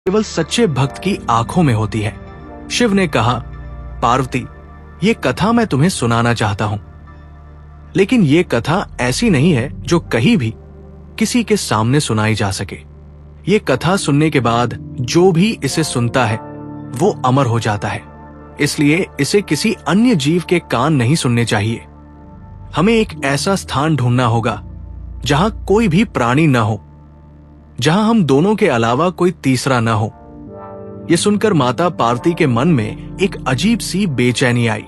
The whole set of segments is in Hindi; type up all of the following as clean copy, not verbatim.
केवल सच्चे भक्त की आंखों में होती है। शिव ने कहा, पार्वती, ये कथा मैं तुम्हें सुनाना चाहता हूं, लेकिन ये कथा ऐसी नहीं है जो कहीं भी किसी के सामने सुनाई जा सके। ये कथा सुनने के बाद जो भी इसे सुनता है वो अमर हो जाता है, इसलिए इसे किसी अन्य जीव के कान नहीं सुनने चाहिए। हमें एक ऐसा स्थान ढूंढना होगा जहां कोई भी प्राणी न हो, जहां हम दोनों के अलावा कोई तीसरा न हो। यह सुनकर माता पार्वती के मन में एक अजीब सी बेचैनी आई।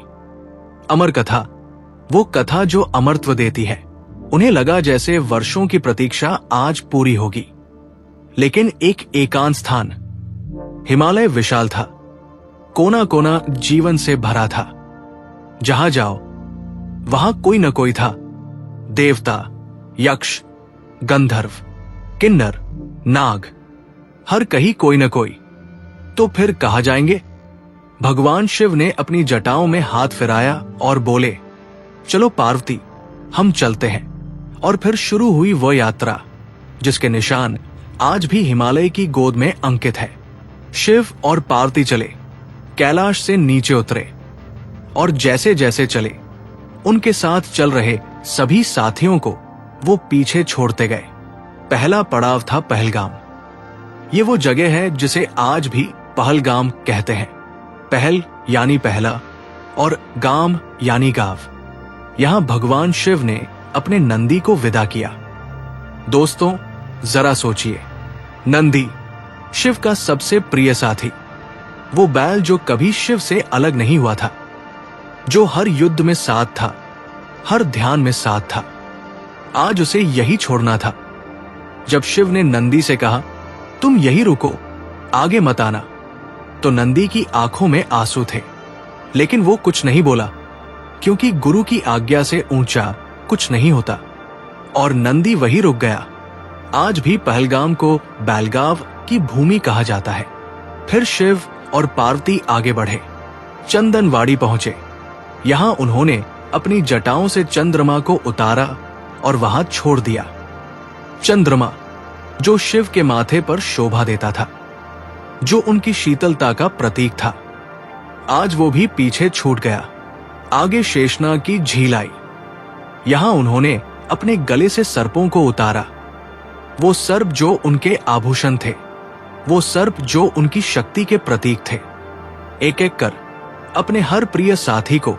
अमर कथा, वो कथा जो अमरत्व देती है। उन्हें लगा जैसे वर्षों की प्रतीक्षा आज पूरी होगी। लेकिन एक एकांत स्थान, हिमालय विशाल था, कोना कोना जीवन से भरा था। जहां जाओ वहां कोई न कोई था, देवता, यक्ष, गंधर्व, किन्नर, नाग, हर कहीं कोई न कोई। तो फिर कहां जाएंगे? भगवान शिव ने अपनी जटाओं में हाथ फिराया और बोले, चलो पार्वती, हम चलते हैं। और फिर शुरू हुई वह यात्रा जिसके निशान आज भी हिमालय की गोद में अंकित है। शिव और पार्वती चले, कैलाश से नीचे उतरे, और जैसे जैसे चले उनके साथ चल रहे सभी साथियों को वो पीछे छोड़ते गए। पहला पड़ाव था पहलगाम। ये वो जगह है जिसे आज भी पहलगाम कहते हैं। पहल यानी पहला और गाम यानी गांव। यहां भगवान शिव ने अपने नंदी को विदा किया। दोस्तों, जरा सोचिए, नंदी, शिव का सबसे प्रिय साथी, वो बैल जो कभी शिव से अलग नहीं हुआ था, जो हर युद्ध में साथ था, हर ध्यान में साथ था। आज उसे यही छोड़ना था। जब शिव ने नंदी से कहा, तुम यही रुको, आगे मत आना, तो नंदी की आंखों में आंसू थे, लेकिन वो कुछ नहीं बोला, क्योंकि गुरु की आज्ञा से ऊंचा कुछ नहीं होता। और नंदी वही रुक गया। आज भी पहलगाम को बैलगांव की भूमि कहा जाता है। फिर शिव और पार्वती आगे बढ़े, चंदनवाड़ी पहुंचे। यहां उन्होंने अपनी जटाओं से चंद्रमा को उतारा और वहां छोड़ दिया। चंद्रमा जो शिव के माथे पर शोभा देता था, जो उनकी शीतलता का प्रतीक था, आज वो भी पीछे छूट गया। आगे शेषनाग की झील आई। यहां उन्होंने अपने गले से सर्पों को उतारा। वो सर्प जो उनके आभूषण थे, वो सर्प जो उनकी शक्ति के प्रतीक थे। एक एक कर अपने हर प्रिय साथी को,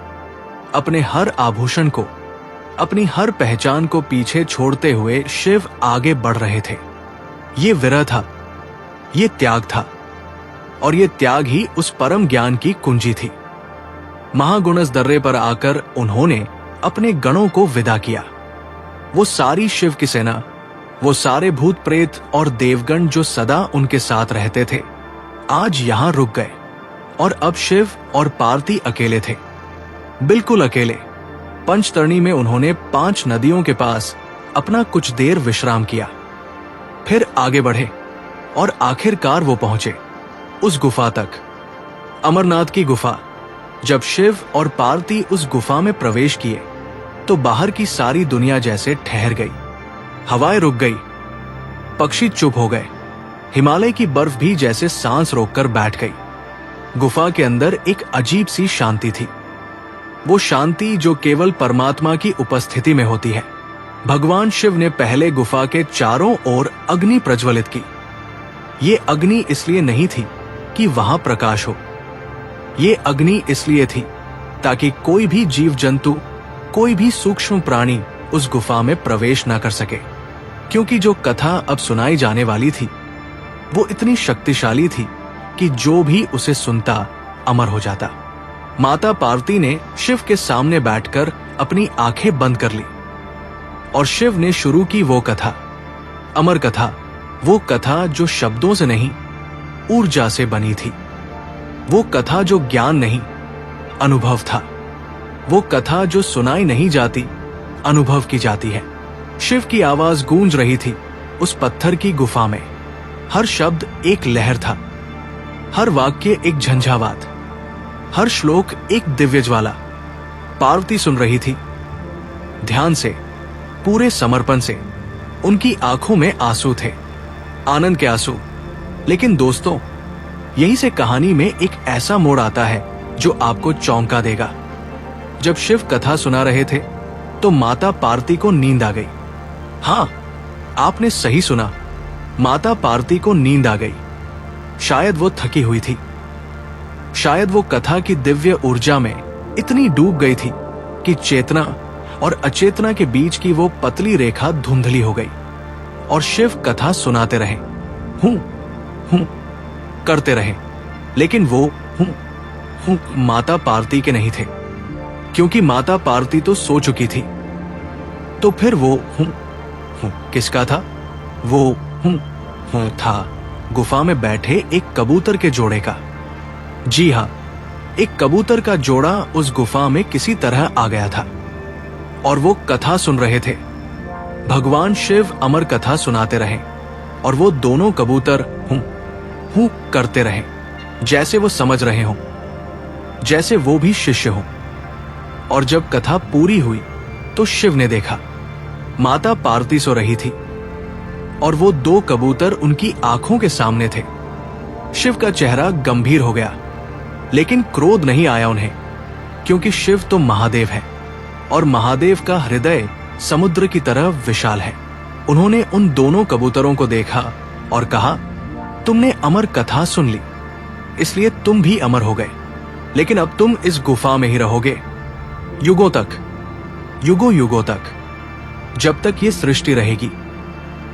अपने हर आभूषण को, अपनी हर पहचान को पीछे छोड़ते हुए शिव आगे बढ़ रहे थे। ये विरह था, ये त्याग था, और ये त्याग ही उस परम ज्ञान की कुंजी थी। महागुणस दर्रे पर आकर उन्होंने अपने गणों को विदा किया। वो सारी शिव की सेना, वो सारे भूत प्रेत और देवगण जो सदा उनके साथ रहते थे, आज यहां रुक गए। और अब शिव और पार्वती अकेले थे, बिल्कुल अकेले। पंचतरणी में उन्होंने 5 नदियों के पास अपना कुछ देर विश्राम किया। फिर आगे बढ़े और आखिरकार वो पहुंचे उस गुफा तक, अमरनाथ की गुफा। जब शिव और पार्वती उस गुफा में प्रवेश किए तो बाहर की सारी दुनिया जैसे ठहर गई। हवाएं रुक गई, पक्षी चुप हो गए, हिमालय की बर्फ भी जैसे सांस रोककर बैठ गई। गुफा के अंदर एक अजीब सी शांति थी, वो शांति जो केवल परमात्मा की उपस्थिति में होती है। भगवान शिव ने पहले गुफा के चारों ओर अग्नि प्रज्वलित की। ये अग्नि इसलिए नहीं थी कि वहां प्रकाश हो, ये अग्नि इसलिए थी ताकि कोई भी जीव जंतु, कोई भी सूक्ष्म प्राणी उस गुफा में प्रवेश न कर सके, क्योंकि जो कथा अब सुनाई जाने वाली थी वो इतनी शक्तिशाली थी कि जो भी उसे सुनता अमर हो जाता। माता पार्वती ने शिव के सामने बैठकर अपनी आंखें बंद कर ली और शिव ने शुरू की वो कथा, अमर कथा, वो कथा जो शब्दों से नहीं ऊर्जा से बनी थी, वो कथा जो ज्ञान नहीं अनुभव था, वो कथा जो सुनाई नहीं जाती अनुभव की जाती है। शिव की आवाज गूंज रही थी उस पत्थर की गुफा में। हर शब्द एक लहर था, हर वाक्य एक झंझावात, हर श्लोक एक दिव्य ज्वाला। पार्वती सुन रही थी, ध्यान से, पूरे समर्पण से। उनकी आंखों में आंसू थे, आनंद के आंसू, लेकिन दोस्तों, यहीं से कहानी में एक ऐसा मोड़ आता है जो आपको चौंका देगा। जब शिव कथा सुना रहे थे तो माता पार्वती को नींद आ गई। हाँ, आपने सही सुना, माता पार्वती को नींद आ गई। शायद वो थकी हुई थी, शायद वो कथा की दिव्य ऊर्जा में इतनी डूब गई थी कि चेतना और अचेतना के बीच की वो पतली रेखा धुंधली हो गई। और शिव कथा सुनाते रहे, हूं हूं करते रहे, लेकिन वो हूं माता पार्वती के नहीं थे, क्योंकि माता पार्वती तो सो चुकी थी। तो फिर वो हूं किसका था? वो हूं था गुफा में बैठे एक कबूतर के जोड़े का। जी हाँ, एक कबूतर का जोड़ा उस गुफा में किसी तरह आ गया था और वो कथा सुन रहे थे। भगवान शिव अमर कथा सुनाते रहे और वो दोनों कबूतर हूं करते रहे, जैसे वो समझ रहे हों, जैसे वो भी शिष्य हों। और जब कथा पूरी हुई तो शिव ने देखा माता पार्वती सो रही थी और वो दो कबूतर उनकी आंखों के सामने थे। शिव का चेहरा गंभीर हो गया, लेकिन क्रोध नहीं आया उन्हें, क्योंकि शिव तो महादेव है और महादेव का हृदय समुद्र की तरह विशाल है। उन्होंने उन दोनों कबूतरों को देखा और कहा, तुमने अमर कथा सुन ली, इसलिए तुम भी अमर हो गए, लेकिन अब तुम इस गुफा में ही रहोगे युगों तक, युगों युगों तक, जब तक ये सृष्टि रहेगी।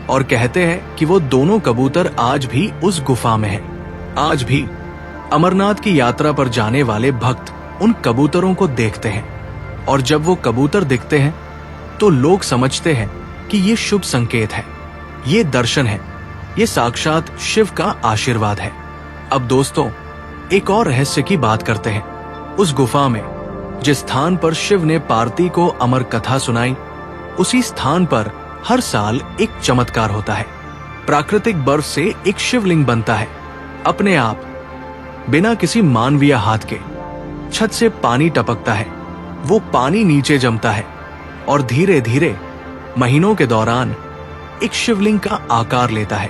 और कहते हैं कि वो दोनों कबूतर आज भी उस गुफा में हैं। आज भी अमरनाथ की यात्रा पर जाने वाले भक्त उन कबूतरों को देखते हैं, और जब वो कबूतर दिखते हैं तो लोग समझते हैं कि ये शुभ संकेत है, ये दर्शन है, ये साक्षात शिव का आशीर्वाद है। अब दोस्तों, एक और रहस्य की बात करते हैं। उस गुफा में जिस स्थान पर शिव ने पार्वती को अमर कथा सुनाई, उसी स्थान पर हर साल एक चमत्कार होता है। प्राकृतिक बर्फ से एक शिवलिंग बनता है, अपने आप, बिना किसी मानवीय हाथ के। छत से पानी टपकता है, वो पानी नीचे जमता है और धीरे धीरे महीनों के दौरान एक शिवलिंग का आकार लेता है।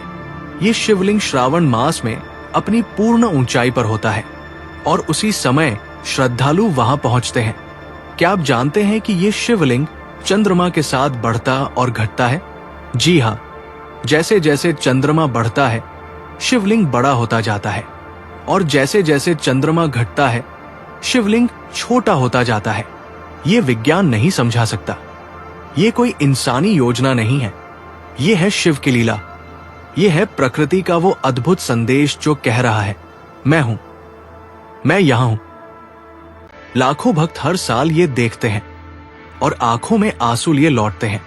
ये शिवलिंग श्रावण मास में अपनी पूर्ण ऊंचाई पर होता है और उसी समय श्रद्धालु वहां पहुंचते हैं। क्या आप जानते हैं कि ये शिवलिंग चंद्रमा के साथ बढ़ता और घटता है? जी हाँ, जैसे जैसे चंद्रमा बढ़ता है, शिवलिंग बड़ा होता जाता है, और जैसे जैसे चंद्रमा घटता है, शिवलिंग छोटा होता जाता है। ये विज्ञान नहीं समझा सकता, ये कोई इंसानी योजना नहीं है, ये है शिव की लीला। ये है प्रकृति का वो अद्भुत संदेश जो कह रहा है, मैं हूं, मैं यहां हूं। लाखों भक्त हर साल ये देखते हैं और आंखों में आंसू लिए लौटते हैं।